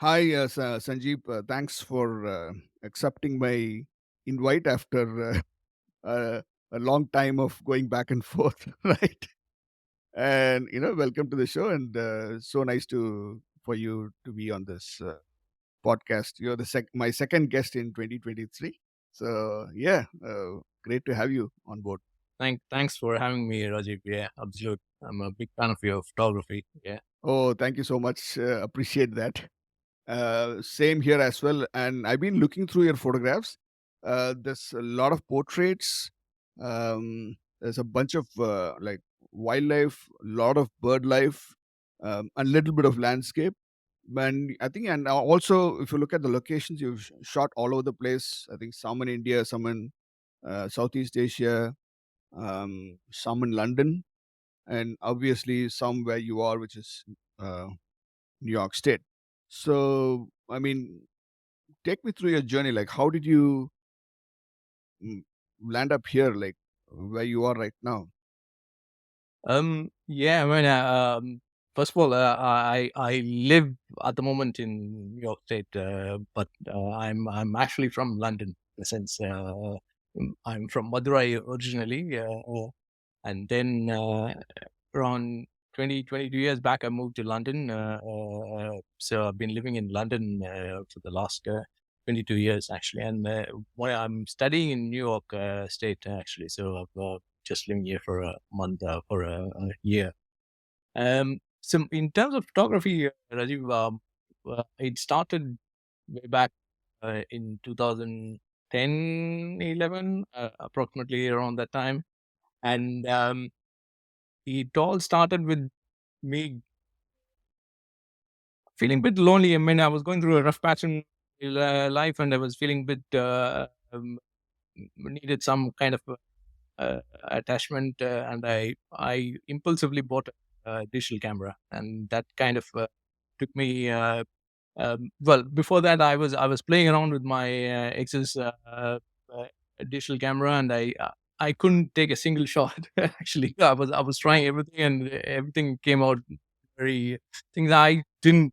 Hi, Sanjeev. Thanks for accepting my invite after uh, a long time of going back and forth, right? And welcome to the show, and so nice to for you to be on this podcast. You're my second guest in 2023, so yeah, great to have you on board. Thanks for having me, Rajeev. Yeah, absolute. I'm a big fan of your photography. Yeah. Oh, thank you so much. Appreciate that. Same here as well. And I've been looking through your photographs. There's a lot of portraits. There's a bunch of like wildlife, a lot of bird life, a little bit of landscape. And I think, and also, if you look at the locations, you've shot all over the place. I think some in India, some in Southeast Asia, some in London, and obviously some where you are, which is uh, New York State. So, I mean, take me through your journey. Like, how did you mm, land up here, like where you are right now? Yeah. First of all, I live at the moment in New York State, but I'm actually from London. Since I'm from Madurai originally, and then around 22 years back, I moved to London. So I've been living in London for the last 22 years, actually. And I'm studying in New York State, actually. So I've just living here for a month, for a year. So in terms of photography, Rajiv, it started way back in 2010, 11, approximately around that time. And it all started with me feeling a bit lonely. I mean, I was going through a rough patch in life, and I was feeling a bit needed some kind of attachment, and I impulsively bought a digital camera, and that kind of took me. Well, before that, I was playing around with my ex's digital camera, and I couldn't take a single shot. Actually, I was trying everything, and everything came out very things I didn't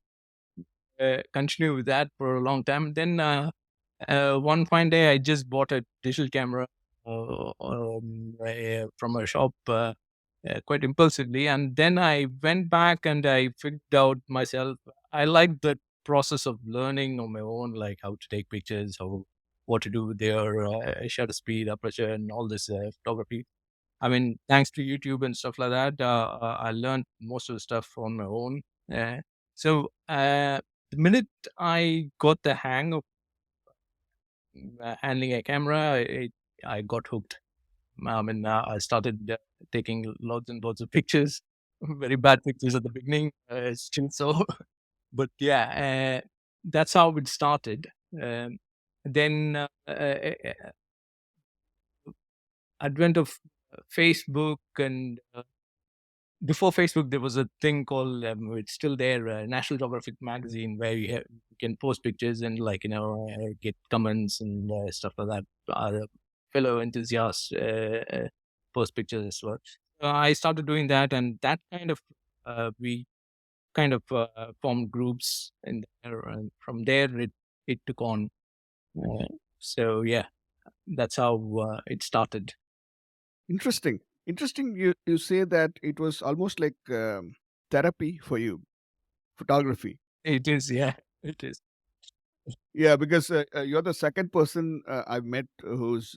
continue with that for a long time. Then one fine day, I just bought a digital camera from a shop quite impulsively, and then I went back and I figured out myself. I like the process of learning on my own, like how to take pictures, how what to do with their shutter speed, aperture, and all this photography. I mean, thanks to YouTube and stuff like that, I learned most of the stuff on my own. Uh, so the minute I got the hang of handling a camera, I got hooked. I mean, I started taking lots and lots of pictures, very bad pictures at the beginning, still so. But yeah, that's how it started. Then advent of Facebook and before Facebook, there was a thing called it's still there, National Geographic magazine, where you can post pictures and get comments and stuff like that. Fellow enthusiasts post pictures as well. I started doing that, and that kind of we kind of formed groups, and from there it took on. Uh, so yeah, that's how it started. Interesting. Interesting. You say that it was almost like therapy for you, photography. It is, yeah, it is. Yeah, because you're the second person I've met who's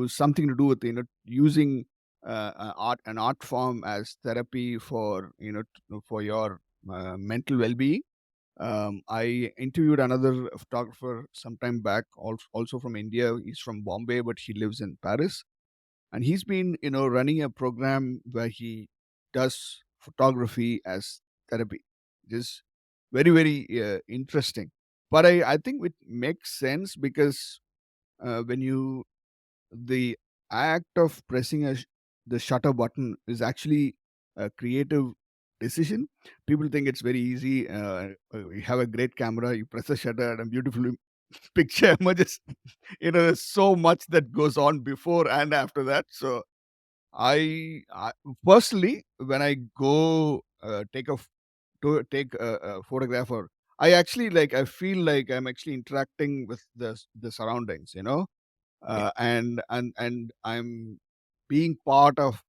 something to do with using an art form as therapy for for your mental well-being. I interviewed another photographer sometime back, also from India. He's from Bombay, but he lives in Paris, and he's been running a program where he does photography as therapy. Just very very interesting. But I think it makes sense because when you the act of pressing the shutter button is actually a creative decision. People think it's very easy. You have a great camera, you press a shutter, and a beautiful picture emerges. There's so much that goes on before and after that. So I personally, when I go take a to take a photograph, or I actually like I feel like I'm actually interacting with the surroundings, yeah, and I'm being part of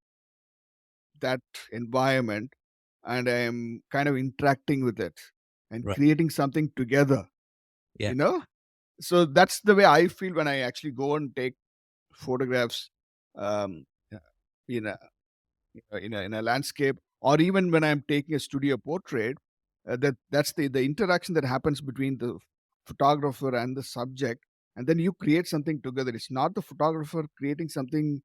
that environment, and I'm kind of interacting with it and right, creating something together, yeah, you know. So that's the way I feel when I actually go and take photographs, um, uh, in a in a landscape, or even when I'm taking a studio portrait. That's the interaction that happens between the photographer and the subject, and then you create something together. It's not the photographer creating something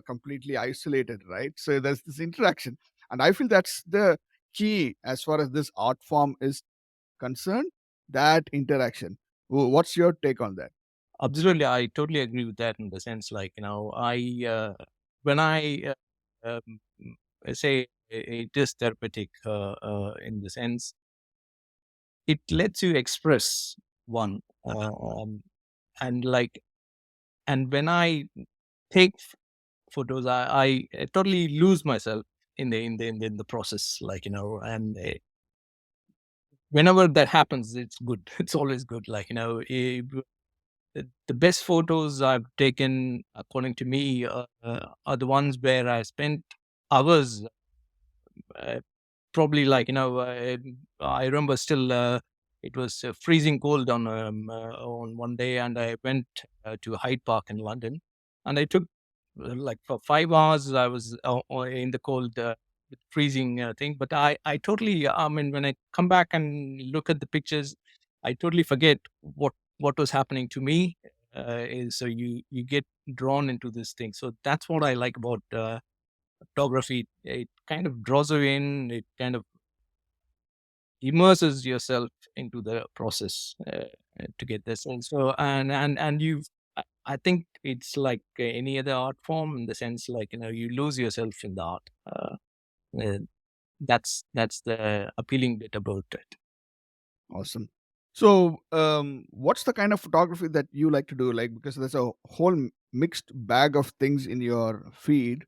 completely isolated, right? So there's this interaction, and I feel that's the key as far as this art form is concerned. That interaction. What's your take on that? absolutely. I totally agree with that in the sense, like, I when I um, say it is therapeutic, in the sense it lets you express one, and like, and when I take photos, I totally lose myself in the process, like, and whenever that happens, it's good. It's always good, like, the best photos I've taken, according to me, are the ones where I spent hours, uh, probably, like, I remember still, it was freezing cold on one day, and I went to Hyde Park in London, and I took, like, for 5 hours I was in the cold, with freezing thing. But I totally, I mean, when I come back and look at the pictures, I totally forget what was happening to me. So you get drawn into this thing. So that's what I like about photography. It kind of draws you in. It kind of immerses yourself into the process, to get this. And so, and you, I think it's like any other art form, in the sense, like, you lose yourself in the art. Uh, that's the appealing bit about it. Awesome. So, what's the kind of photography that you like to do? Like, because there's a whole mixed bag of things in your feed,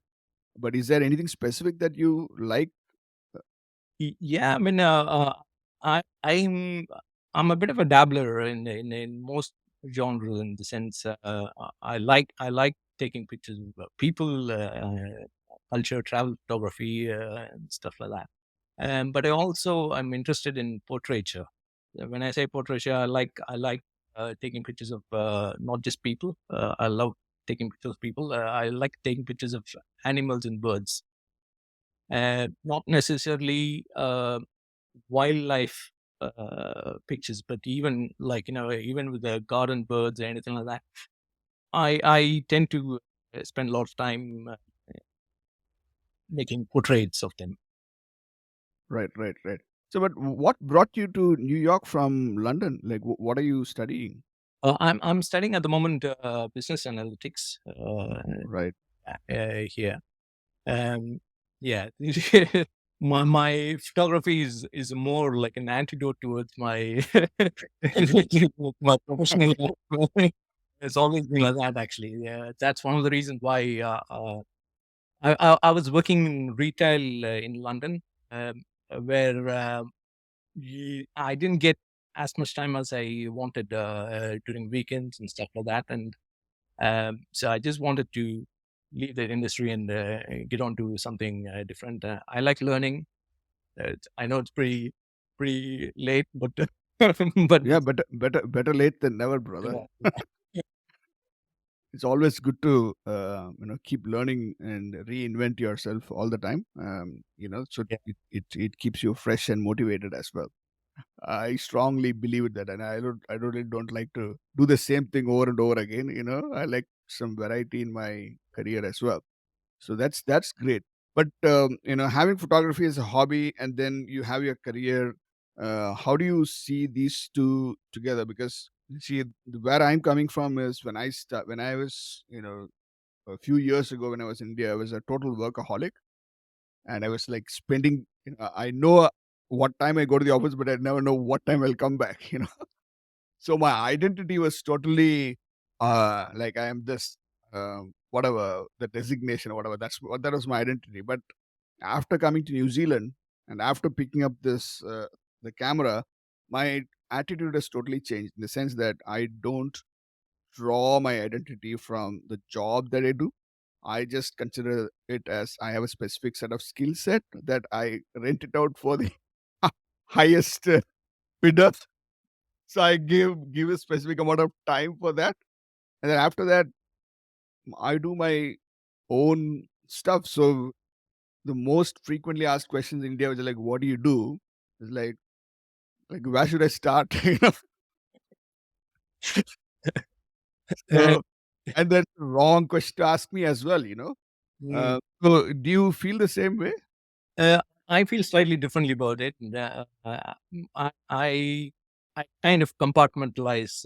but is there anything specific that you like? Yeah, I mean, I I'm I'm a bit of a dabbler in most genres, in the sense, I like taking pictures of people, culture, travel photography, and stuff like that. But I'm interested in portraiture. When I say portraiture, I like taking pictures of, not just people. I love taking pictures of people. I like taking pictures of animals and birds. Not necessarily wildlife pictures, but even, like, even with the garden birds or anything like that. I tend to spend a lot of time making portraits of them. Right, right, right. So, but what brought you to New York from London? Like, what are you studying? I'm studying at the moment business analytics Right. here. Um, yeah, my photography is more like an antidote towards my my professional life. It's always been like that, actually. Yeah, that's one of the reasons why I was working in retail in London, where I didn't get as much time as I wanted during weekends and stuff like that, and so I just wanted to leave the industry and get on to something different. I like learning. I know it's pretty late, but but Yeah, better late than never, brother. yeah, It's always good to keep learning and reinvent yourself all the time. So yeah, it keeps you fresh and motivated as well. I strongly believe in that, and I really don't like to do the same thing over and over again. I like some variety in my career as well. So that's great. But having photography as a hobby, and then you have your career. How do you see these two together? Because see, where I'm coming from is when I was a few years ago when I was in India, I was a total workaholic, and I was like spending. I know what time I go to the office, but I never know what time I'll come back. So my identity was totally like I am this whatever the designation or whatever. That was my identity. But after coming to New Zealand, And after picking up this the camera, my attitude has totally changed in the sense that I don't draw my identity from the job that I do. I just consider it as I have a specific set of skill set that I rent it out for the highest bidder. So I give a specific amount of time for that, and then after that, I do my own stuff. So the most frequently asked questions in India was like, "What do you do?" It's like where should I start? Uh, So, and that's the wrong question to ask me as well. mm, So do you feel the same way? uh, I feel slightly differently about it. I kind of compartmentalize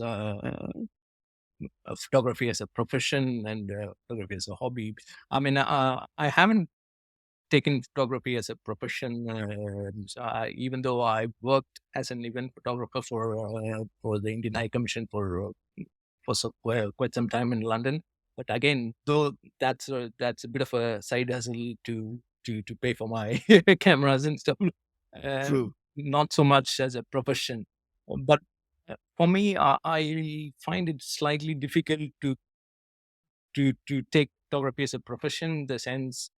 photography as a profession and photography as a hobby. I mean, I haven't taken photography as a profession, so even though I worked as an event photographer for the Indian High Commission quite some time in London. But again, though that's a bit of a side hustle to pay for my cameras and stuff. Uh, True. Not so much as a profession, but for me, I find it slightly difficult to take photography as a profession. In the sense,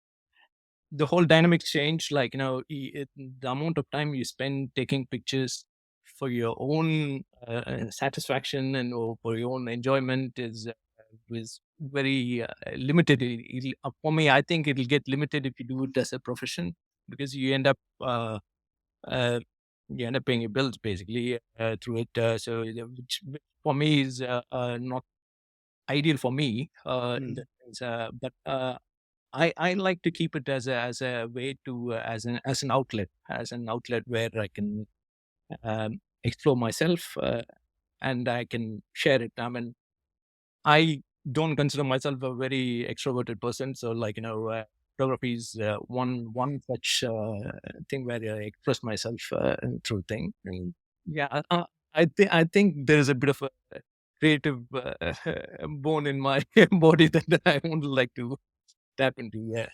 the whole dynamics change. Like the amount of time you spend taking pictures for your own satisfaction and or for your own enjoyment is very limited. For me, I think it'll get limited if you do it as a profession, because uh, you end up paying your bills basically through it. Which for me is not ideal for me. In the Mm. sense, but I like to keep it as a way to as an outlet where I can explore myself, and I can share it. I mean, I don't consider myself a very extroverted person, so photography is one such thing where I express myself through thing. And yeah, I think there is a bit of a creative bone in my body that I would like to tap into. Yeah.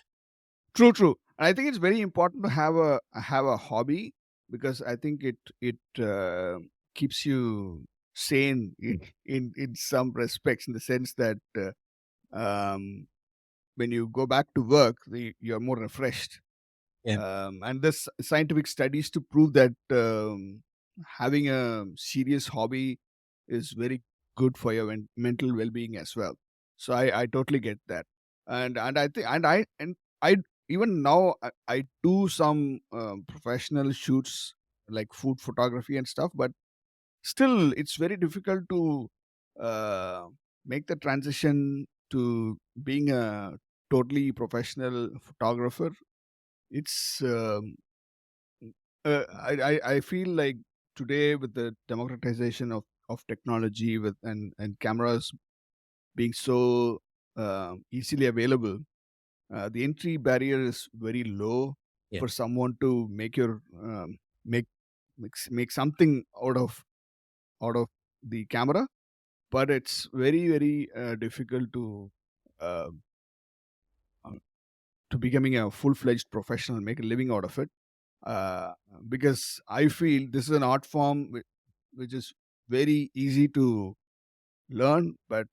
True, true. And I think it's very important to have a hobby because I think it keeps you sane in some respects in the sense that um, when you go back to work, you're more refreshed. Yeah. And there's scientific studies to prove that having a serious hobby is very good for your mental well-being as well. So I totally get that, and I think and I even now I do some professional shoots like food photography and stuff, but still it's very difficult to uh, make the transition to being a totally professional photographer. It's I feel like today with the democratization of technology with and cameras being so easily available, the entry barrier is very low Yeah. for someone to make make something out of the camera, but it's very difficult uh, uh, to becoming a full-fledged professional, make a living out of it. uh, because I feel this is an art form which is very easy to learn, but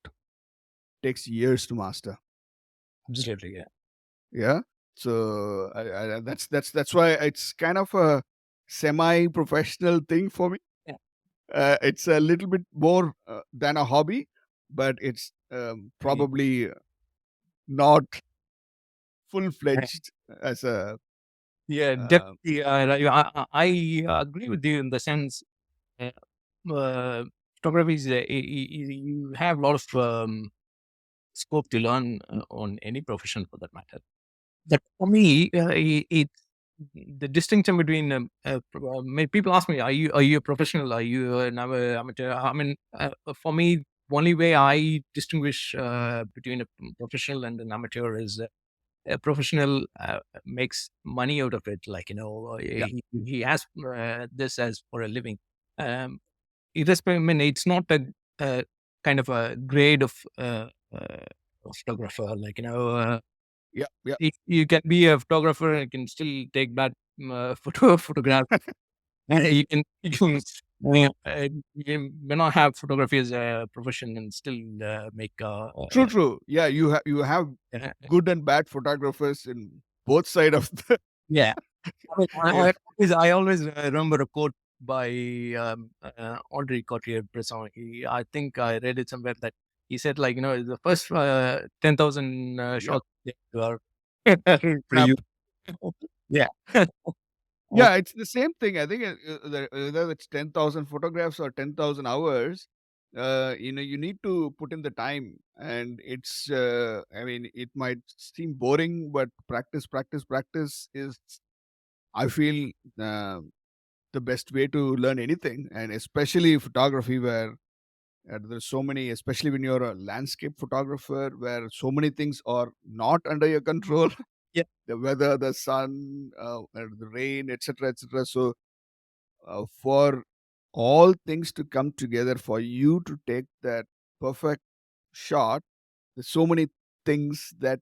takes years to master. Absolutely. Yeah. Yeah. So that's why it's kind of a semi-professional thing for me. Yeah. It's a little bit more than a hobby, but it's Agree. probably not Yeah. full-fledged as a. Yeah, Uh, definitely. I agree with you in the sense, uh, photography is you have a lot of scope to learn on any profession for that matter. But for me, it's the distinction between people ask me, are you a professional? Are you an amateur? I mean, for me, only way I distinguish between a professional and an amateur is a professional makes money out of it. yeah, He has this as for a living. Um, irrespective, I mean, it's not a kind of a grade of photographer. yeah, yeah. You can be a photographer and can still take that. photograph. You may not have photography as a profession and still make True, true. Yeah, you have uh, good and bad photographers in both side of the yeah. I mean, yeah. I always remember a quote by Audrey Cartier-Bresson. I think I read it somewhere that he said, like, the first 10,000 Yep. shots you are for you. Snap. Yeah. Yeah, it's the same thing. I think whether it's 10,000 photographs or 10,000 hours, you need to put in the time, and it's. I mean, it might seem boring, but practice, practice, practice is. I feel the best way to learn anything, and especially photography, where there's so many, especially when you're a landscape photographer, where so many things are not under your control. Yeah. The weather, the sun, and the rain, etc., etc. So, for all things to come together for you to take that perfect shot, there's so many things that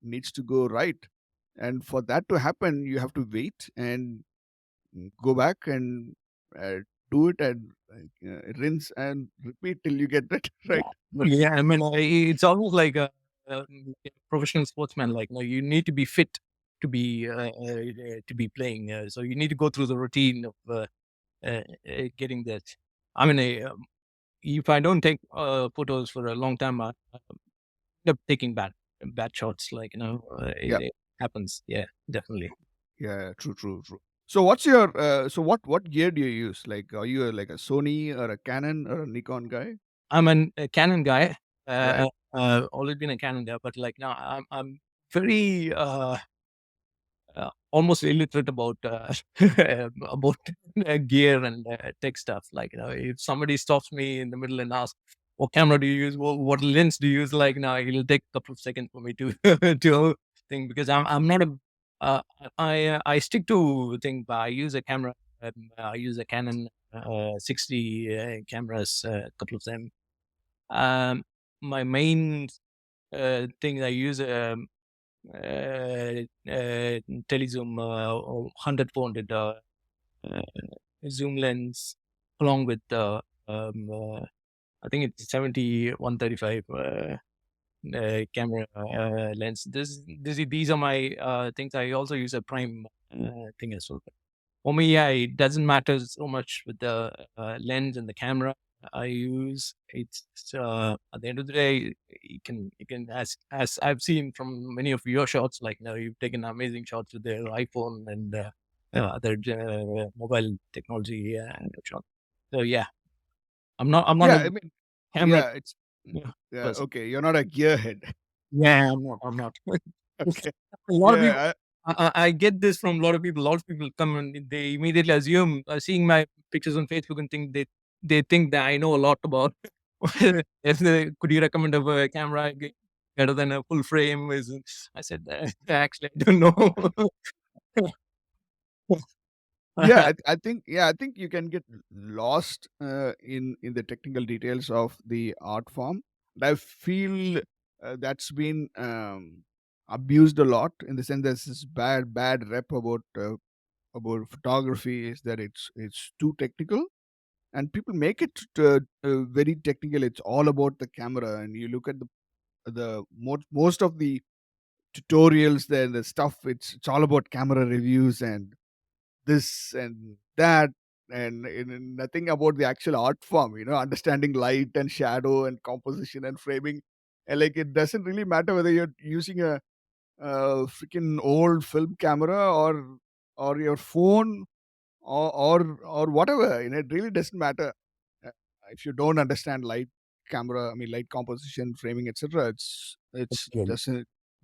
needs to go right, and for that to happen, you have to wait and go back and do it and rinse and repeat till you get it right. Yeah, I mean, it's almost like a professional sportsman. Like, you need to be fit to be playing. So you need to go through the routine of getting that. I mean, if I don't take photos for a long time, I end up taking bad shots. Like, Yeah, it happens. Yeah, definitely. yeah, true, true, true. So what's your what gear do you use? Like, are you like a Sony or a Canon or a Nikon guy? A Canon guy. Right. Always been a Canon guy, but like now I'm very almost illiterate about about gear and tech stuff. Like, if somebody stops me in the middle and asks, "What camera do you use? What lens do you use?" Like, now it'll take a couple of seconds for me to to think, because I'm not a I stick to thing, but I use a camera. I use a Canon 60 cameras, a couple of them. Um, my main thing I use. Telezoom 100 400 uh, zoom lens, along with I think it's 70 135 camera lens. These are my things. I also use a prime thing as well. For me, yeah, it doesn't matter so much with the lens and the camera I use. It's at the end of the day, you can as I've seen from many of your shots, like, you've taken amazing shots with their iPhone and other mobile technology shot. So yeah, I'm not Yeah, a I mean, camera yeah, it's yeah, person. okay. You're not a gearhead. Yeah, I'm not. Okay. A lot of people. Yeah, I get this from a lot of people. A lot of people come and they immediately assume, seeing my pictures on Facebook, and think they think that I know a lot about. Yes, could you recommend a camera better than a full frame? I said, actually, I don't know. yeah, I think you can get lost in the technical details of the art form. And I feel that's been abused a lot, in the sense there's this bad rep about photography, is that it's too technical, and people make it very technical. It's all about the camera, and you look at the most of the tutorials there, the stuff, it's all about camera reviews and this and that, and nothing about the actual art form, understanding light and shadow and composition and framing. And like, it doesn't really matter whether you're using a freaking old film camera or your phone or whatever. It really doesn't matter. Uh, if you don't understand light, camera, I mean, light composition, framing, etc., it's Really.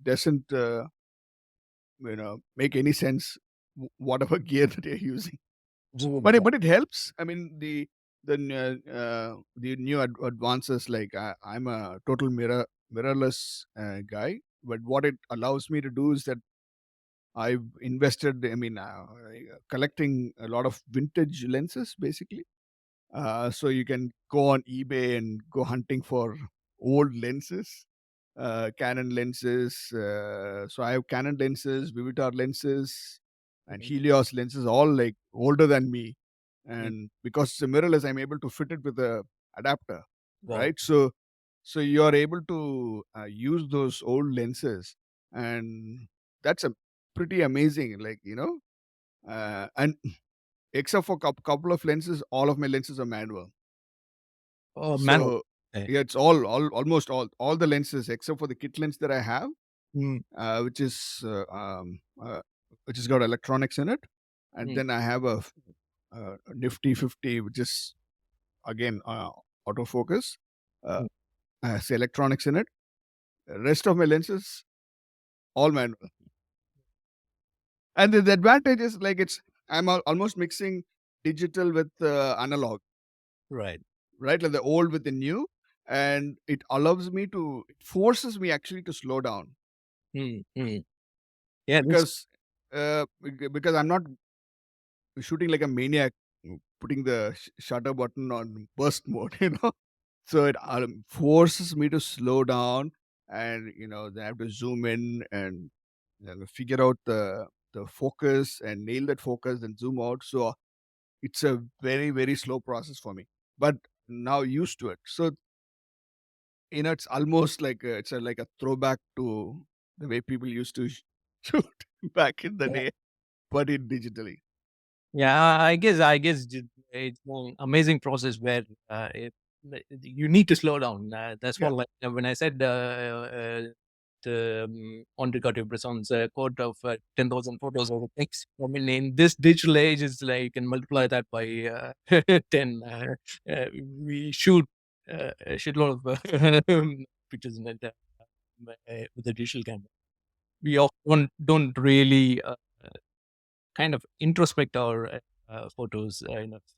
doesn't make any sense, whatever gear that you're using. But it helps. I mean, the new advances, like, I'm a total mirrorless guy, but what it allows me to do is that I've invested, I mean, collecting a lot of vintage lenses, basically. So you can go on eBay and go hunting for old lenses, Canon lenses. So I have Canon lenses, Vivitar lenses, and Helios lenses, all like older than me. And because it's a mirrorless, I'm able to fit it with a adapter, Wow. right? So you are able to use those old lenses, and that's a pretty amazing, like, and except for couple of lenses, all of my lenses are manual. Oh, manual. So Okay. yeah, it's all almost all the lenses except for the kit lens that I have, Mm, uh, which is uh, um, uh, which has got electronics in it, and mm, then I have a nifty 50, which is again autofocus, uh, mm. has electronics in it. The rest of my lenses all manual, and the advantage is like it's I'm almost mixing digital with analog, Right. right? Like the old with the new, and it forces me actually to slow down Mm, mm. Yeah, this. because because I'm not shooting like a maniac, putting the shutter button on burst mode, So it forces me to slow down, and then I have to zoom in and figure out the focus and nail that focus, then zoom out. So it's a very very slow process for me, but now used to it. So it's almost like like a throwback to the way people used to shoot back in the Yeah. day, but it digitally. Yeah, I guess it's an amazing process where you need to slow down. That's Yeah, what, like, when I said the Enrique Bresson's quote of 10,000 photos of things. I mean, in this digital age, it's like you can multiply that by 10. We shoot a shitload of pictures in it with a digital camera. We often don't really kind of introspect our photos.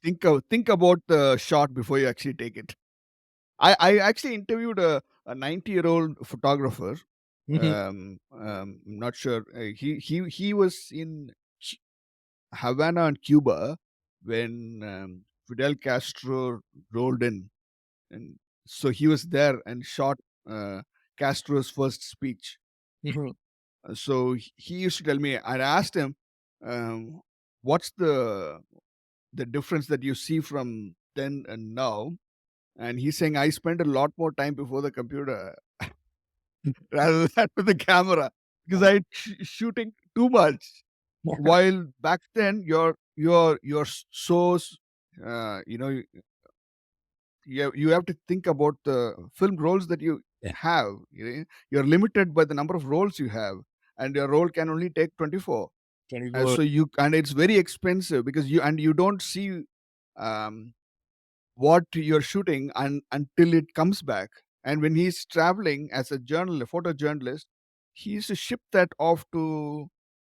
think about the shot before you actually take it. I actually interviewed a 90-year-old photographer. Mhm, I'm not sure. He was in Ch- Havana and Cuba when Fidel Castro rolled in, and so he was there and shot uh, Castro's first speech. mhm. So he used to tell me. I asked him, um, "What's the difference that you see from then and now?" And he's saying, "I spent a lot more time before the computer rather than with the camera because I shooting too much. While back then, you're so you have to think about the film roles that you Yeah, have. You're limited by the number of roles you have, and your role can only take 24. 24. So and it's very expensive because you don't see um, what you're shooting until it comes back. And when he's traveling as a photojournalist, he used to ship that off to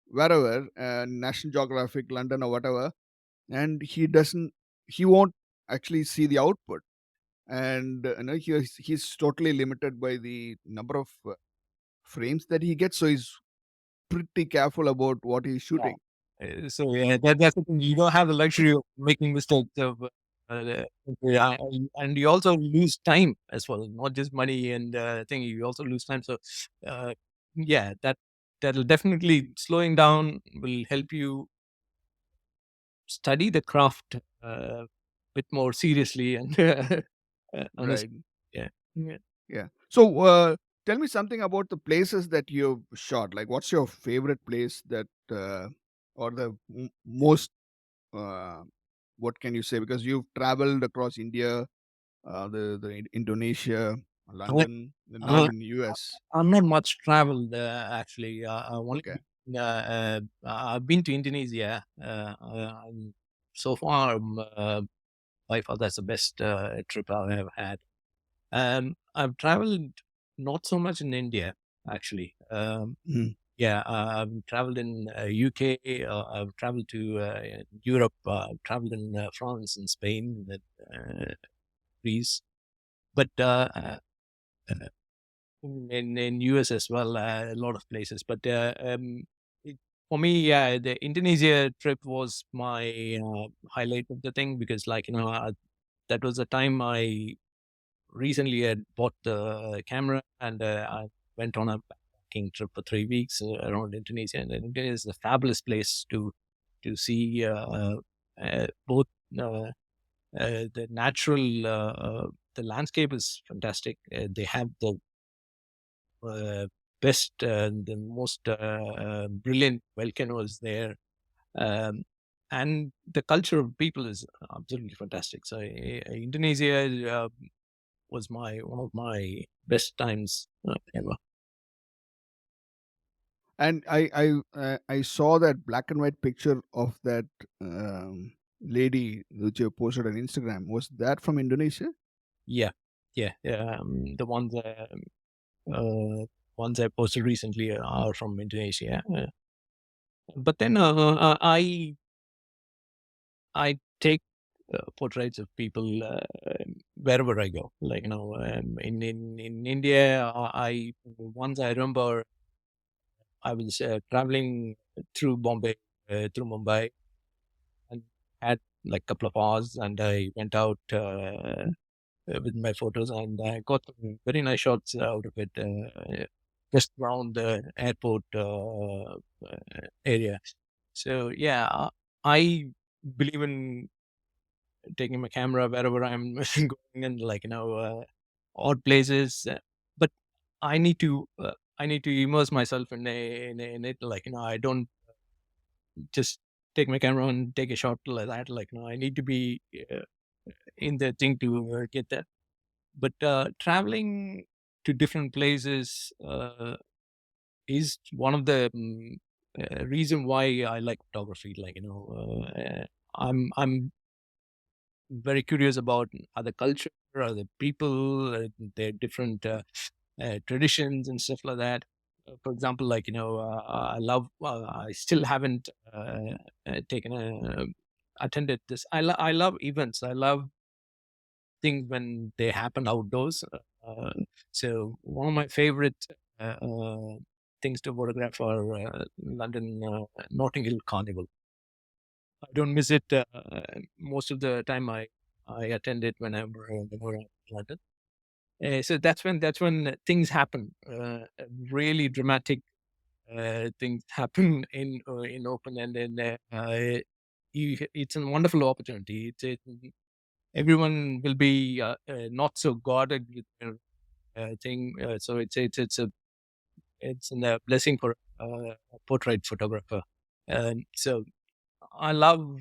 wherever, National Geographic, London, or whatever, and he won't actually see the output. And he's totally limited by the number of frames that he gets, so he's pretty careful about what he's Yeah. shooting. So yeah, that's the thing. You don't have the luxury of making mistakes of, yeah, and you also lose time as well, not just money and thing. You also lose time. So, uh, yeah, that'll definitely slowing down will help you study the craft bit more seriously and Right. understand. Yeah. Yeah. Yeah. So, tell me something about the places that you've shot. Like, what's your favorite place or the most, uh, what can you say? Because you've traveled across India, Indonesia, I, London, and now I, in US. I'm not much traveled actually. I've only Okay. I've been to Indonesia. So far, by far, that's the best trip I have had. I've traveled not so much in India actually. Mhm. Yeah, I've traveled in UK. I've traveled to Europe. I've traveled in France and Spain and Greece. But in US as well, a lot of places. But for me, yeah, the Indonesia trip was my highlight of the thing because, like, that was the time I recently had bought the camera and I went on a backpacking trip for 3 weeks around Indonesia. And Indonesia is a fabulous place to to see both the natural, the landscape is fantastic. They have the uh, best, the most brilliant volcanoes there, um, and the culture of people is absolutely fantastic. So Indonesia was my one of my best times ever. And I saw that black and white picture of that lady which you posted on Instagram. Was that from Indonesia? Yeah, yeah. The uh, ones I posted recently are from Indonesia. But then I take portraits of people wherever I go. Like in India, I once I remember I was traveling through Bombay, through Mumbai, and had like a couple of hours, and I went out with my photos, and I got some very nice shots out of it, just around the airport area. So yeah, I believe in taking my camera wherever I'm going, and odd places. But I need to I need to immerse myself in it. I don't just take my camera and take a shot like that. I need to be in the thing to get that. But traveling to different places is one of the reason why I like photography. I'm very curious about other culture, other people, their different traditions and stuff like that. For example, I love. I still haven't taken a attended this. I love events. I love things when they happen outdoors. So one of my favorite things to photograph are London Notting Hill Carnival. I don't miss it most of the time. I attend it whenever I'm in London. So that's when things happen. Really dramatic things happen in open, and then it's a wonderful opportunity. Everyone will be not so guarded with their thing. So it's a blessing for a portrait photographer. And so I love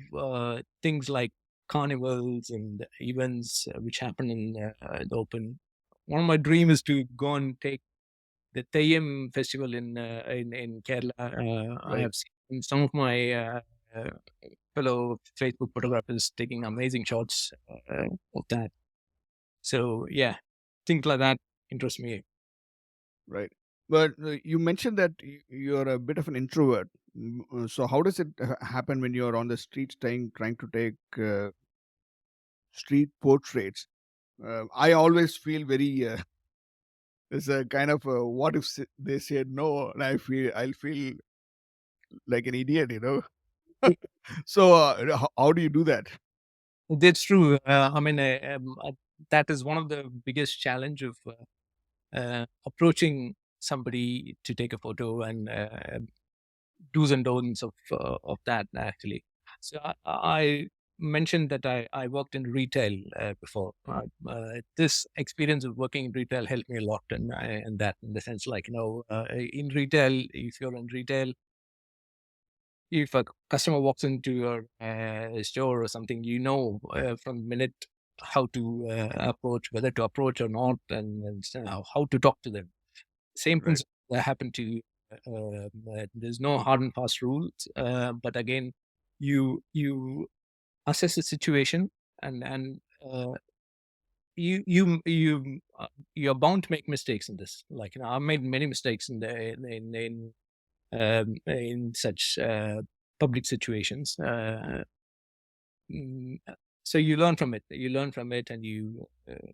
things like carnivals and events which happen in the open. One of my dreams is to go and take the Theyyam festival in Kerala. I Right. have seen some of my uh, fellow Facebook photographers taking amazing shots of that. So yeah, things like that interest me. Right. But you mentioned that you're a bit of an introvert. So how does it happen when you're on the street trying to take street portraits? I always feel very there's a kind of what if they said no, and I'll feel like an idiot. So how do you do that? That's true. That is one of the biggest challenge of approaching somebody to take a photo, and do's and don'ts of that actually. So I mentioned that I worked in retail before. This experience of working in retail helped me a lot, in that, in the sense, in retail, if you're in retail, if a customer walks into your store or something, from the minute how to approach, whether to approach or not, and how to talk to them. Same Right. principle that happened to there's no hard and fast rules, but again, you assess the situation, and you're bound to make mistakes in this. I've made many mistakes in such public situations. Mm, so you learn from it. You learn from it, and you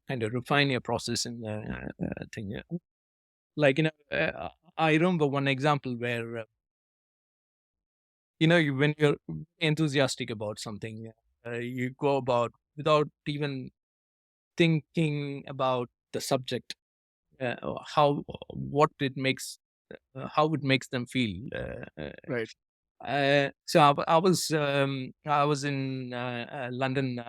kind of refine your process in the thing. Yeah. I remember one example where when you're enthusiastic about something, you go about without even thinking about the subject, or how what it makes how it makes them feel. Right. I was in London,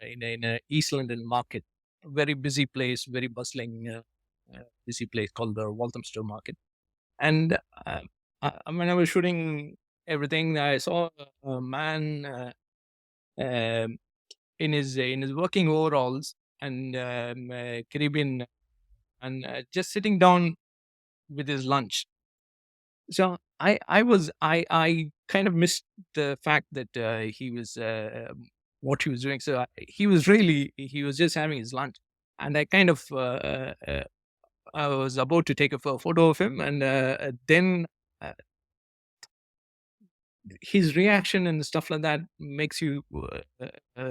in a East London market, a very busy place, very bustling, busy place called the Walthamstow Market. And when I was shooting everything, I saw a man in his working overalls and Caribbean, and just sitting down with his lunch. So I kind of missed the fact that he was what he was doing. So he was just having his lunch, and I kind of I was about to take a photo of him, and then uh, his reaction and stuff like that makes you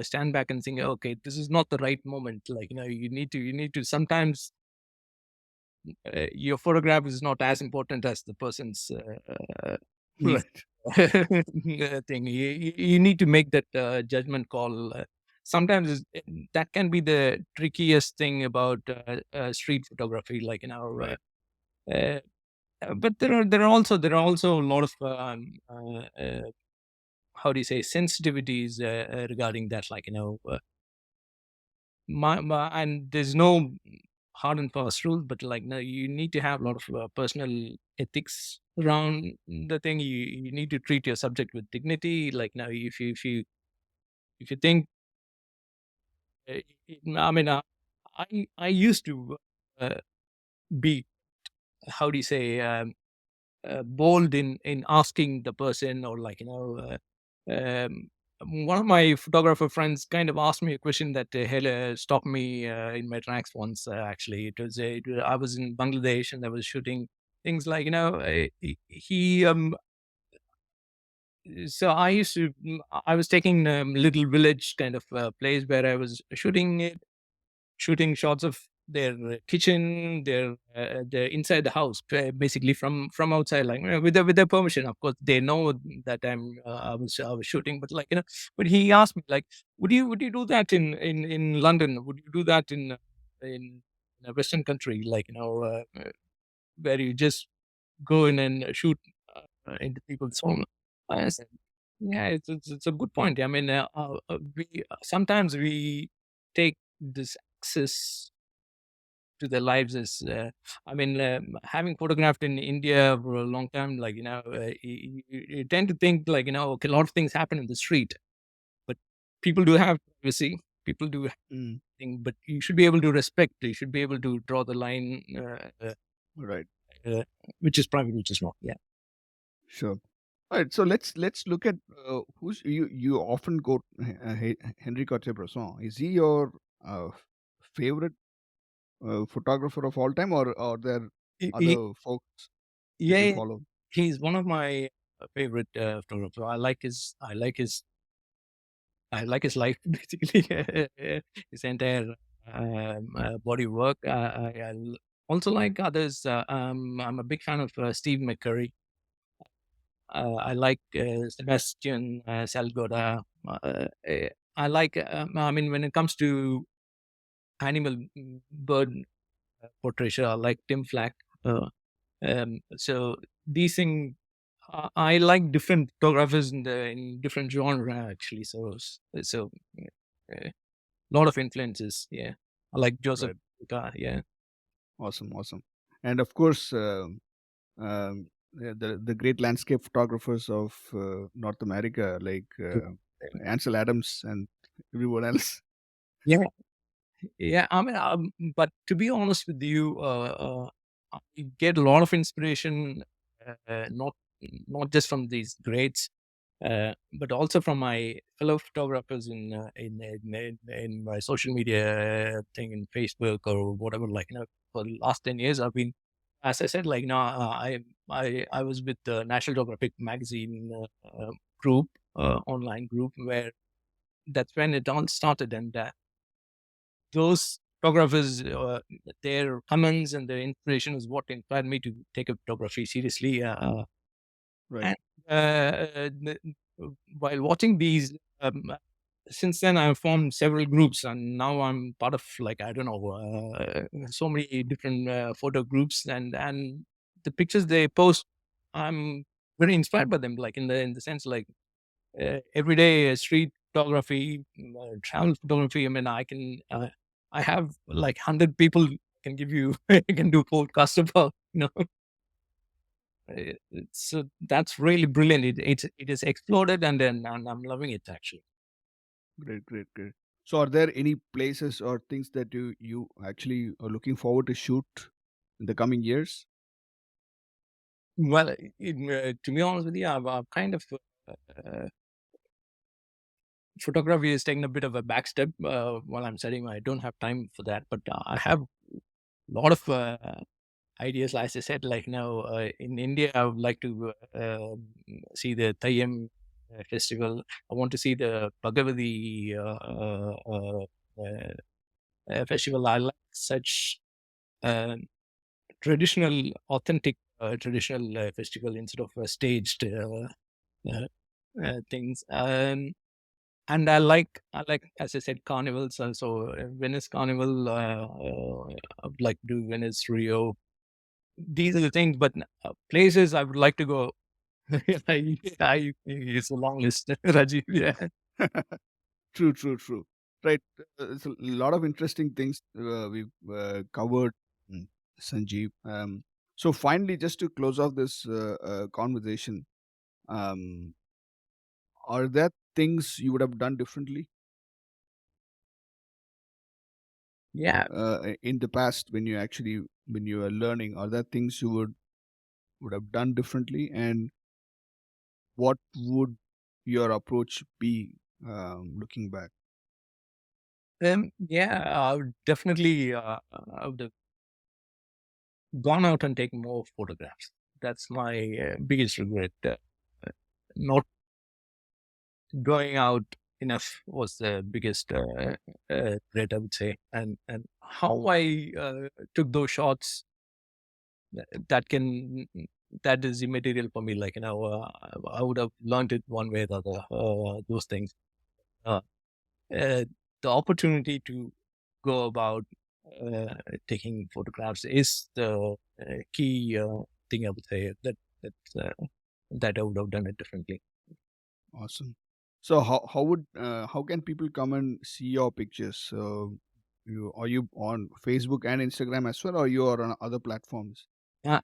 stand back and think, okay, this is not the right moment. Like, you need to sometimes your photograph is not as important as the person's his Right. thing. You need to make that judgment call. Sometimes that can be the trickiest thing about street photography. Like, Right. uh, but there are also a lot of how do you say, sensitivities regarding that. Like, and there's no hard and fast rules, but like, no, you need to have a lot of personal ethics around the thing. You need to treat your subject with dignity. Like, now, if you think, uh, I mean, I used to uh, be, how do you say, bold in asking the person, or like, one of my photographer friends kind of asked me a question that stopped me in my tracks once. Actually, I was in Bangladesh and I was shooting things like, he so I used to I was taking little village kind of place where I was shooting shots of their kitchen, their inside the house, basically from outside, like, with their permission. Of course, they know that I was shooting, but like, But he asked me, like, would you do that in London? Would you do that in a Western country, like, where you just go in and shoot into people's home? I said, yeah, it's a good point. I mean, we sometimes we take this access to their lives as having photographed in India for a long time, like, you tend to think, like, okay, a lot of things happen in the street, but people do have privacy, people do have Mm. thing, but you should be able to respect, you should be able to draw the line, Right. uh, which is private, which is not. Yeah. Sure. All right. So let's look at who's you. You often quote Henry Cartier-Bresson. Is he your favorite photographer of all time, or there He, he, other folks that you yeah, follow? he's one of my favorite photographers. I like his life, basically, his entire body work. Also like others. I'm a big fan of Steve McCurry. I like Sebastian Salgoda. I like. When it comes to animal, bird portraiture, I like Tim Flack. So these things, I like different photographers in different genre, actually. So a lot of influences. Yeah, I like Joseph. Right. Yeah, Awesome. Awesome. And of course, the great landscape photographers of North America, like Ansel Adams and everyone else. yeah, yeah. But to be honest with you, I get a lot of inspiration, not just from these greats, but also from my fellow photographers in my social media thing, in Facebook or whatever. Like, for the last 10 years, I've been, as I said, like, I was with the National Geographic magazine group, online group, where that's when it all started, and those photographers, their comments and their inspiration is what inspired me to take a photography seriously. Right. And while watching these, since then I've formed several groups, and now I'm part of, like, I don't know, so many different photo groups, and the pictures they post, I'm very inspired by them, like in the sense like everyday street photography, travel photography. I mean, I have like 100 people can give you can do podcasts about. So that's really brilliant. It is exploded, and I'm loving it actually. Great, great, great. So, are there any places or things that you actually are looking forward to shoot in the coming years? Well, to be honest with you, I've kind of uh, photography is taking a bit of a back step while I'm studying. I don't have time for that, but I have a lot of ideas. As I said, like now in India, I would like to see the Tayyam festival. I want to see the Bhagavati festival. I like such uh, traditional, authentic, traditional festival instead of staged uh, things. And I like, as I said, carnivals. Also, Venice Carnival. I would like to do Venice, Rio. These are the things, but places I would like to go. It's a long list, Rajiv. Yeah. True, true, true. Right. It's a lot of interesting things we've covered, mm, Sanjeev. So, finally, just to close off this conversation, um, are there things you would have done differently Yeah. in the past when you were learning? Are there things you would have done differently, and what would your approach be looking back? Yeah. I would definitely. I would have gone out and taken more photographs. That's my biggest regret. Not going out enough was the biggest regret, I would say. And how I took those shots, that can that is immaterial for me. Like I would have learned it one way or the other. Those things. Uh, uh, the opportunity to go about taking photographs is the key thing, I would say, that that I would have done it differently. Awesome. So, how can people come and see your pictures? So, are you on Facebook and Instagram as well, or you are on other platforms?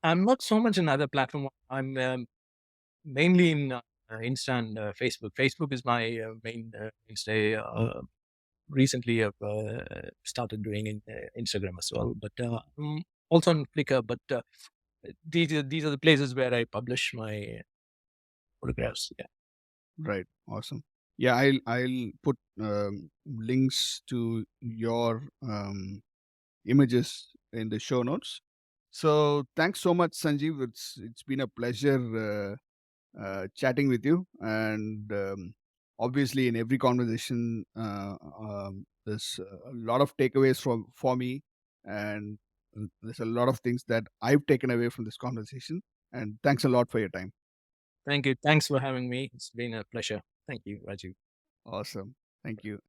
I'm not so much in other platform. I'm mainly in Insta and Facebook. Facebook is my main mainstay. Recently, I've started doing Instagram as well, but also on Flickr. But these are the places where I publish my photographs. Yeah. Right. Awesome. Yeah, I'll put links to your images in the show notes. So, thanks so much, Sanjeev. It's been a pleasure chatting with you, and obviously, in every conversation, there's a lot of takeaways from for me, and there's a lot of things that I've taken away from this conversation. And thanks a lot for your time. Thank you. Thanks for having me. It's been a pleasure. Thank you, Raju. Awesome. Thank you.